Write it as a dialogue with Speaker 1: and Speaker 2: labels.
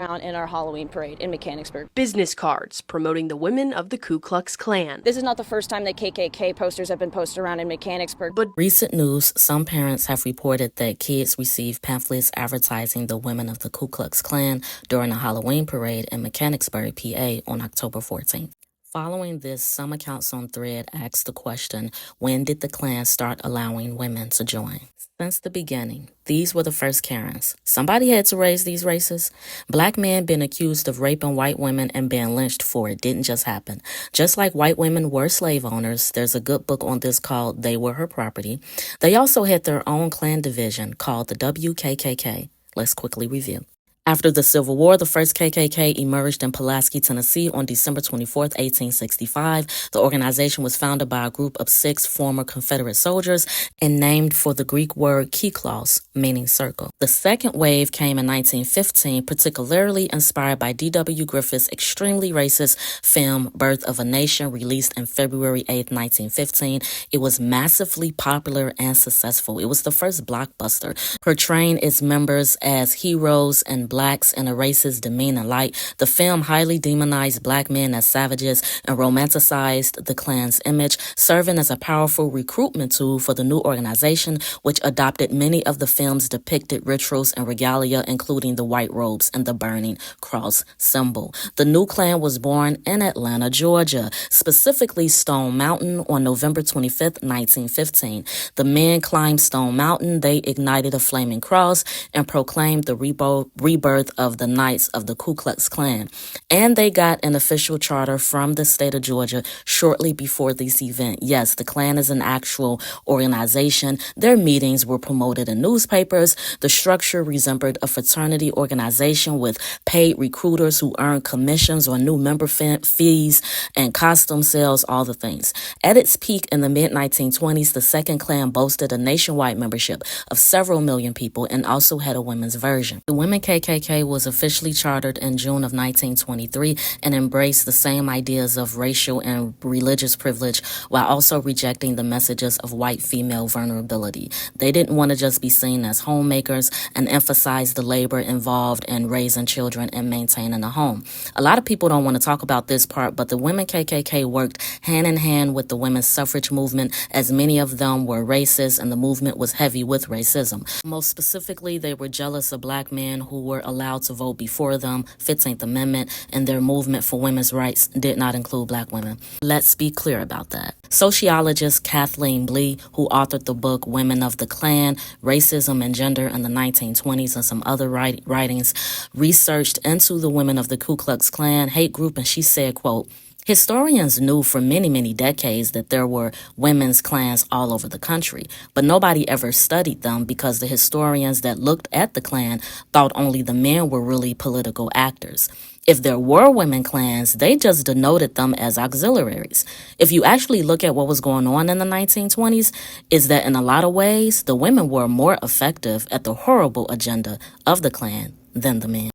Speaker 1: around in our Halloween parade in Mechanicsburg.
Speaker 2: Business cards promoting the women of the Ku Klux Klan.
Speaker 1: This is not the first time that KKK posters have been posted around in Mechanicsburg.
Speaker 2: But
Speaker 3: recent news, some parents have reported that kids received pamphlets advertising the women of the Ku Klux Klan during a Halloween parade in Mechanicsburg, PA on October 14th. Following this, some accounts on Thread asked the question, when did the Klan start allowing women to join? Since the beginning, these were the first Karens. Somebody had to raise these races. Black men being accused of raping white women and being lynched for it didn't just happen. Just like white women were slave owners, there's a good book on this called They Were Her Property. They also had their own Klan division called the WKKK. Let's quickly review. After the Civil War, the first KKK emerged in Pulaski, Tennessee on December 24, 1865. The organization was founded by a group of 6 former Confederate soldiers and named for the Greek word kyklos, meaning circle. The second wave came in 1915, particularly inspired by D.W. Griffith's extremely racist film Birth of a Nation, released in February 8, 1915. It was massively popular and successful. It was the first blockbuster, portraying its members as heroes and blacks in a racist, demeaning light. The film highly demonized black men as savages and romanticized the Klan's image, serving as a powerful recruitment tool for the new organization, which adopted many of the film's depicted rituals and regalia, including the white robes and the burning cross symbol. The new Klan was born in Atlanta, Georgia, specifically Stone Mountain, on November 25th, 1915. The men climbed Stone Mountain, they ignited a flaming cross, and proclaimed the rebirth of the Knights of the Ku Klux Klan. And they got an official charter from the state of Georgia shortly before this event. Yes, the Klan is an actual organization. Their meetings were promoted in newspapers. The structure resembled a fraternity organization with paid recruiters who earned commissions on new member fees and costume sales, all the things. At its peak in the mid-1920s, the second Klan boasted a nationwide membership of several million people and also had a women's version. The Women KKK was officially chartered in June of 1923 and embraced the same ideas of racial and religious privilege while also rejecting the messages of white female vulnerability. They didn't want to just be seen as homemakers and emphasize the labor involved in raising children and maintaining a home. A lot of people don't want to talk about this part, but the Women KKK worked hand in hand with the women's suffrage movement, as many of them were racist and the movement was heavy with racism. Most specifically, they were jealous of black men who were allowed to vote before them, 15th Amendment, and their movement for women's rights did not include black women. Let's be clear about that. Sociologist Kathleen Blee, who authored the book Women of the Klan, Racism and Gender in the 1920s and some other writings, researched into the women of the Ku Klux Klan hate group, and she said, quote, "Historians knew for many, many decades that there were women's clans all over the country, but nobody ever studied them because the historians that looked at the Klan thought only the men were really political actors. If there were women clans, they just denoted them as auxiliaries. If you actually look at what was going on in the 1920s, is that in a lot of ways, the women were more effective at the horrible agenda of the Klan than the men."